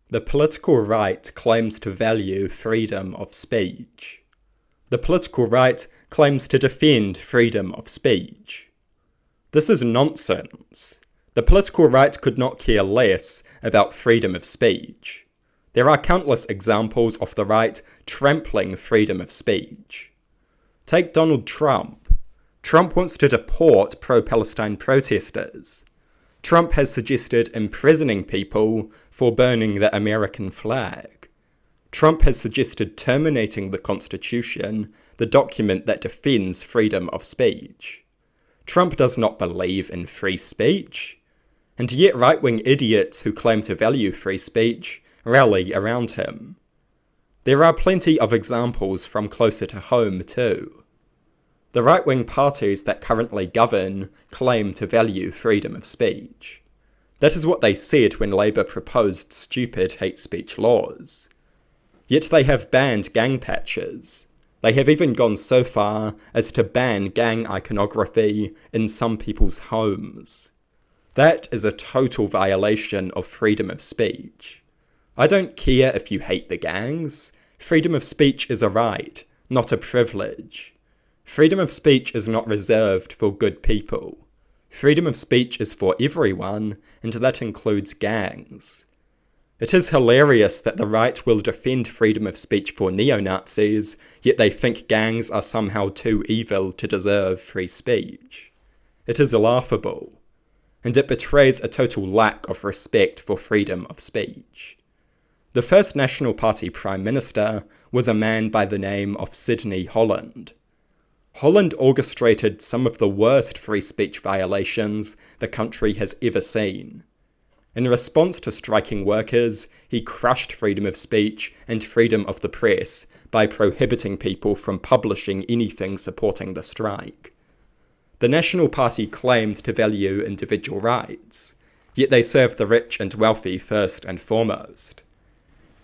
The political right claims to value freedom of speech. The political right claims to defend freedom of speech. This is nonsense. The political right could not care less about freedom of speech. There are countless examples of the right trampling freedom of speech. Take Donald Trump. Trump wants to deport pro-Palestine protesters. Trump has suggested imprisoning people for burning the American flag. Trump has suggested terminating the Constitution, the document that defends freedom of speech. Trump does not believe in free speech, and yet right-wing idiots who claim to value free speech rally around him. There are plenty of examples from closer to home too. The right-wing parties that currently govern claim to value freedom of speech. That is what they said when Labour proposed stupid hate speech laws. Yet they have banned gang patches. They have even gone so far as to ban gang iconography in some people's homes. That is a total violation of freedom of speech. I don't care if you hate the gangs. Freedom of speech is a right, not a privilege. Freedom of speech is not reserved for good people. Freedom of speech is for everyone, and that includes gangs. It is hilarious that the right will defend freedom of speech for neo-Nazis, yet they think gangs are somehow too evil to deserve free speech. It is laughable, and it betrays a total lack of respect for freedom of speech. The first National Party Prime Minister was a man by the name of Sidney Holland. Holland orchestrated some of the worst free speech violations the country has ever seen. In response to striking workers, he crushed freedom of speech and freedom of the press by prohibiting people from publishing anything supporting the strike. The National Party claimed to value individual rights, yet they served the rich and wealthy first and foremost.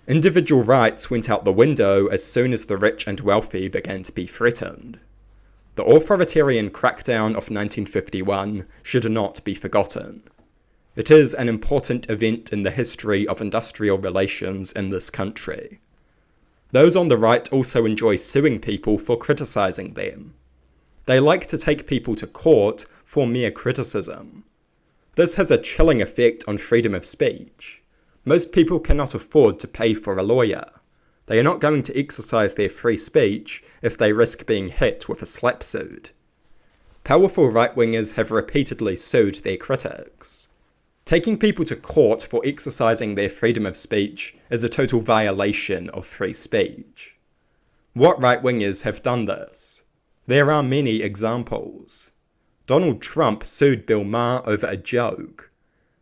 Individual rights went out the window as soon as the rich and wealthy began to be threatened. The authoritarian crackdown of 1951 should not be forgotten. It is an important event in the history of industrial relations in this country. Those on the right also enjoy suing people for criticizing them. They like to take people to court for mere criticism. This has a chilling effect on freedom of speech. Most people cannot afford to pay for a lawyer. They are not going to exercise their free speech if they risk being hit with a slap suit. Powerful right-wingers have repeatedly sued their critics. Taking people to court for exercising their freedom of speech is a total violation of free speech. What right-wingers have done this? There are many examples. Donald Trump sued Bill Maher over a joke.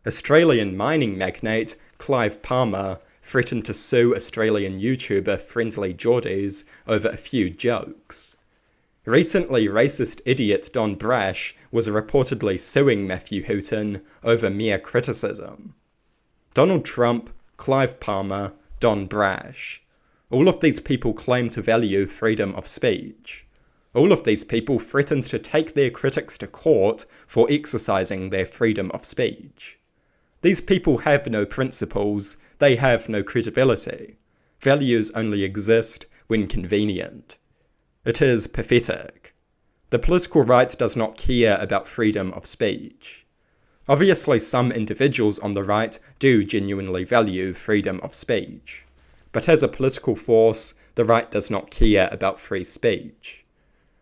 Australian mining magnate Clive Palmer threatened to sue Australian YouTuber Friendly Geordies over a few jokes. Recently, racist idiot Don Brash was reportedly suing Matthew Houghton over mere criticism. Donald Trump, Clive Palmer, Don Brash. All of these people claim to value freedom of speech. All of these people threatened to take their critics to court for exercising their freedom of speech. These people have no principles, they have no credibility. Values only exist when convenient. It is pathetic. The political right does not care about freedom of speech. Obviously, some individuals on the right do genuinely value freedom of speech. But as a political force, the right does not care about free speech.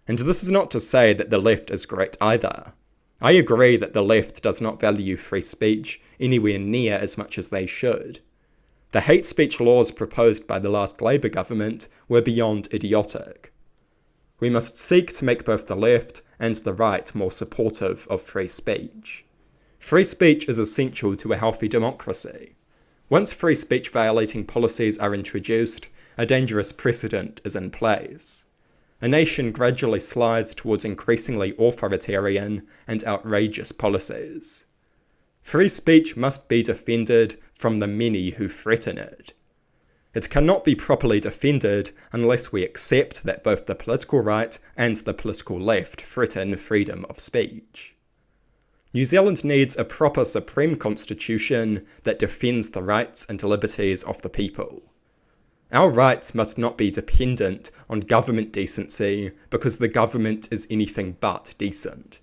And this is not to say that the left is great either. I agree that the left does not value free speech anywhere near as much as they should. The hate speech laws proposed by the last Labour government were beyond idiotic. We must seek to make both the left and the right more supportive of free speech. Free speech is essential to a healthy democracy. Once free speech violating policies are introduced, a dangerous precedent is in place. A nation gradually slides towards increasingly authoritarian and outrageous policies. Free speech must be defended from the many who threaten it. It cannot be properly defended unless we accept that both the political right and the political left threaten freedom of speech. New Zealand needs a proper supreme constitution that defends the rights and liberties of the people. Our rights must not be dependent on government decency because the government is anything but decent.